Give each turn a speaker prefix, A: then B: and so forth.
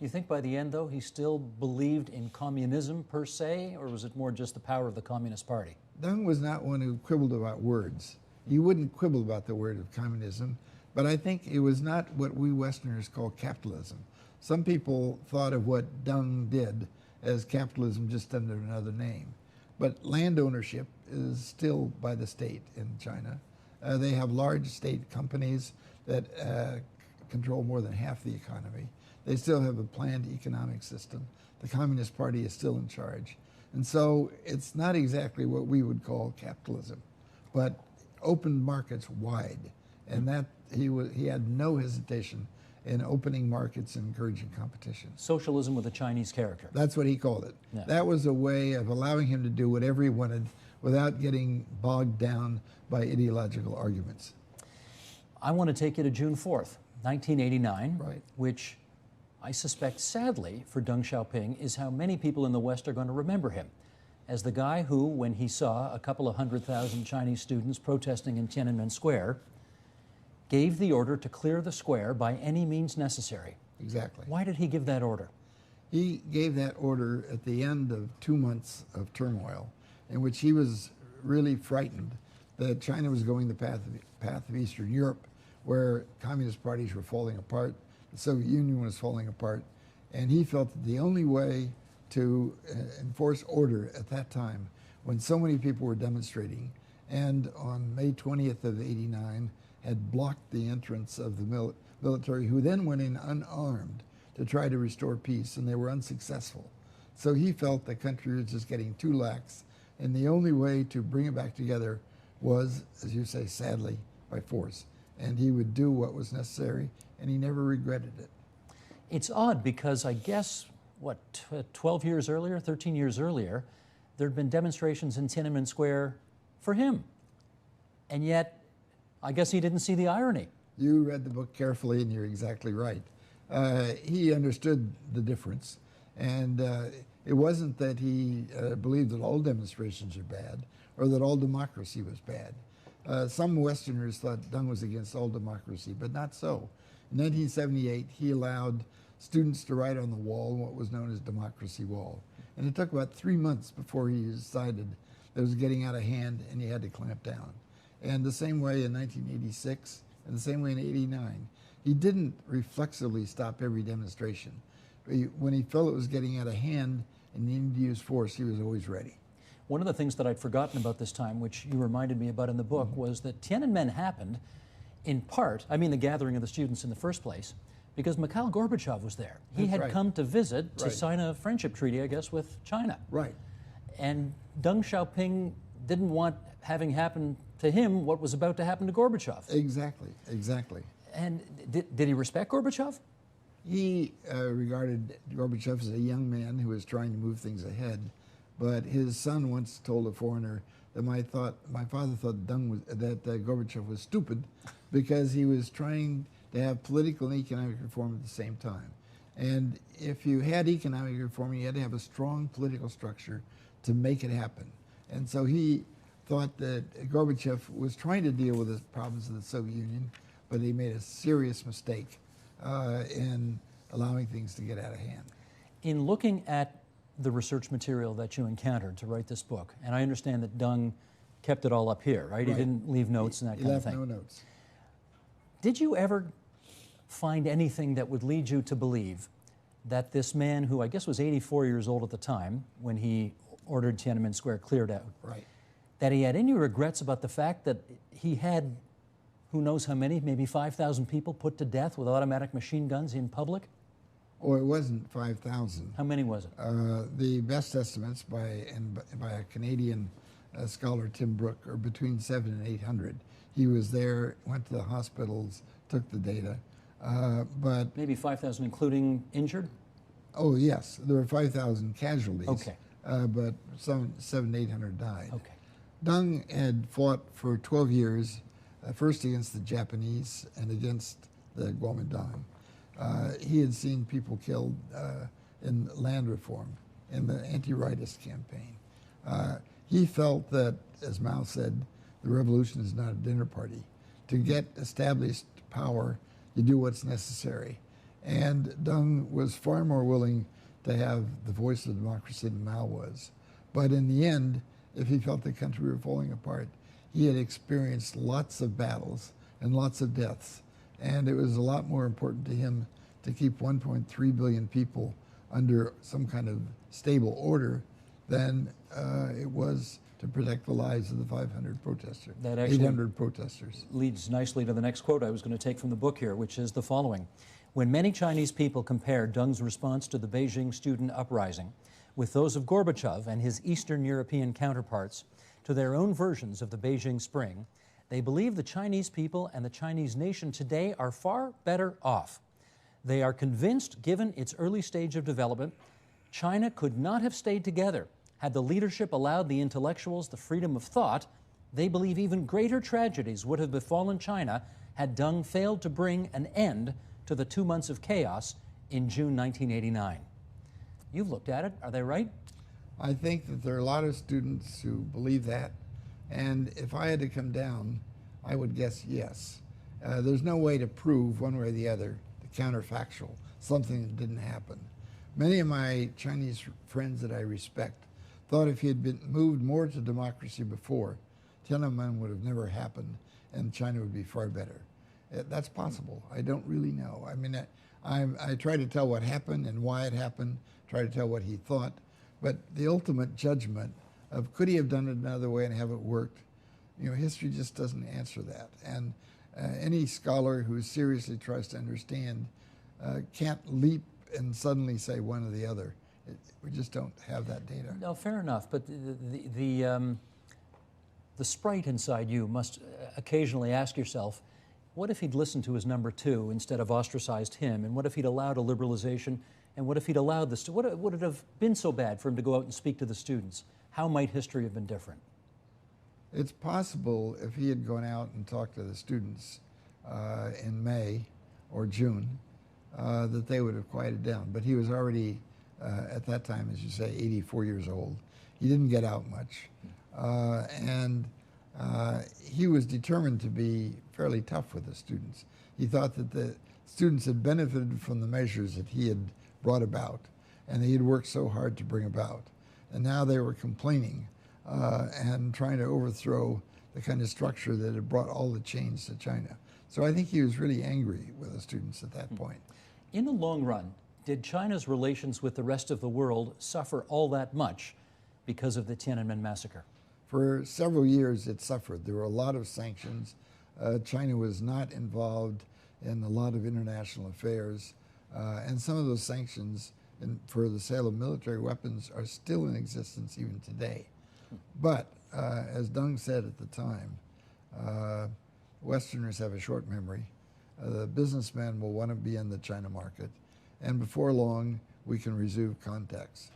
A: Do you think by the end, though, he still believed in communism per se, or was it more just the power of the Communist Party?
B: Deng was not one who quibbled about words. He wouldn't quibble about the word of communism, but I think it was not what we Westerners call capitalism. Some people thought of what Deng did as capitalism just under another name. But land ownership is still by the state in China. They have large state companies that control more than half the economy. They still have a planned economic system. The Communist Party is still in charge. And so it's not exactly what we would call capitalism, but opened markets wide. And that he had no hesitation in opening markets and encouraging competition.
A: Socialism with a Chinese character.
B: That's what he called it. Yeah. That was a way of allowing him to do whatever he wanted without getting bogged down by ideological arguments.
A: I want to take you to June 4th, 1989,
B: right,
A: which I suspect, sadly, for Deng Xiaoping, is how many people in the West are going to remember him as the guy who, when he saw a couple of 100,000 Chinese students protesting in Tiananmen Square, gave the order to clear the square by any means necessary.
B: Exactly.
A: Why did he give that order?
B: He gave that order at the end of 2 months of turmoil in which he was really frightened that China was going the path of Eastern Europe, where communist parties were falling apart, the Soviet Union was falling apart, and he felt that the only way to enforce order at that time, when so many people were demonstrating, and on May 20th of '89, had blocked the entrance of the military, who then went in unarmed to try to restore peace, and they were unsuccessful. So he felt the country was just getting too lax, and the only way to bring it back together was, as you say, sadly, by force. And he would do what was necessary, and he never regretted it.
A: It's odd because I guess, 12 years earlier, 13 years earlier, there had been demonstrations in Tiananmen Square for him. And yet, I guess he didn't see the irony.
B: You read the book carefully, and you're exactly right. He understood the difference, and it wasn't that he believed that all demonstrations are bad or that all democracy was bad. Some Westerners thought Deng was against all democracy, but not so. In 1978, he allowed students to write on the wall what was known as Democracy Wall. And it took about 3 months before he decided that it was getting out of hand and he had to clamp down. And the same way in 1986, and the same way in '89, he didn't reflexively stop every demonstration. When he felt it was getting out of hand and needed to use force, he was always ready.
A: One of the things that I'd forgotten about this time, which you reminded me about in the book, was that Tiananmen happened in part, I mean the gathering of the students in the first place, because Mikhail Gorbachev was there. He had come to visit to sign a friendship treaty, I guess, with China.
B: Right.
A: And Deng Xiaoping didn't want having happen to him what was about to happen to Gorbachev.
B: Exactly, exactly.
A: And did he respect Gorbachev?
B: He regarded Gorbachev as a young man who was trying to move things ahead, but his son once told a foreigner that my father thought that Gorbachev was stupid because he was trying to have political and economic reform at the same time. And if you had economic reform, you had to have a strong political structure to make it happen. And so he thought that Gorbachev was trying to deal with the problems of the Soviet Union, but he made a serious mistake in allowing things to get out of hand.
A: In looking at the research material that you encountered to write this book, and I understand that Deng kept it all up here, right? He didn't leave notes and that kind of thing.
B: He left no notes.
A: Did you ever find anything that would lead you to believe that this man, who I guess was 84 years old at the time when he ordered Tiananmen Square cleared out, that he had any regrets about the fact that he had, who knows how many, maybe 5,000 people put to death with automatic machine guns in public?
B: Oh, it wasn't 5,000.
A: How many was it?
B: The best estimates by a Canadian scholar, Tim Brooke, are between 700 and 800. He was there, went to the hospitals, took the data, but...
A: Maybe 5,000 including injured?
B: Oh, yes. There were 5,000 casualties.
A: Okay.
B: But 700 to 800 died.
A: Okay.
B: Deng had fought for 12 years, first against the Japanese and against the Kuomintang. He had seen people killed in land reform, in the anti-rightist campaign. He felt that, as Mao said, the revolution is not a dinner party. To get established power, you do what's necessary. And Deng was far more willing to have the voice of democracy than Mao was. But in the end, if he felt the country were falling apart, he had experienced lots of battles and lots of deaths. And it was a lot more important to him to keep 1.3 billion people under some kind of stable order than it was to protect the lives of the 500 protesters,
A: That actually
B: 800 protesters.
A: leads nicely to the next quote I was going to take from the book here, which is the following. When many Chinese people compared Deng's response to the Beijing student uprising with those of Gorbachev and his Eastern European counterparts to their own versions of the Beijing Spring, they believe the Chinese people and the Chinese nation today are far better off. They are convinced, given its early stage of development, China could not have stayed together had the leadership allowed the intellectuals the freedom of thought. They believe even greater tragedies would have befallen China had Deng failed to bring an end to the 2 months of chaos in June 1989. You've looked at it. Are they right?
B: I think that there are a lot of students who believe that, and if I had to come down, I would guess yes. There's no way to prove one way or the other, the counterfactual, something that didn't happen. Many of my Chinese friends that I respect thought if he had been moved more to democracy before, Tiananmen would have never happened and China would be far better. That's possible. I don't really know. I mean, I try to tell what happened and why it happened, try to tell what he thought, but the ultimate judgment of could he have done it another way and have it worked, you know, history just doesn't answer that. And any scholar who seriously tries to understand can't leap and suddenly say one or the other. We just don't have that data.
A: No, fair enough. But the sprite inside you must occasionally ask yourself, what if he'd listened to his number two instead of ostracized him? And what if he'd allowed a liberalization? And what if he'd allowed this? Would it have been so bad for him to go out and speak to the students? How might history have been different?
B: It's possible if he had gone out and talked to the students in May or June, that they would have quieted down. But he was already, at that time, as you say, 84 years old. He didn't get out much. And he was determined to be fairly tough with the students. He thought that the students had benefited from the measures that he had brought about, and he had worked so hard to bring about. And now they were complaining and trying to overthrow the kind of structure that had brought all the change to China. So I think he was really angry with the students at that point.
A: In the long run, did China's relations with the rest of the world suffer all that much because of the Tiananmen massacre?
B: For several years it suffered. There were a lot of sanctions. China was not involved in a lot of international affairs. And some of those sanctions for the sale of military weapons are still in existence even today. But as Deng said at the time, Westerners have a short memory. The businessmen will want to be in the China market. And before long, we can resume contacts.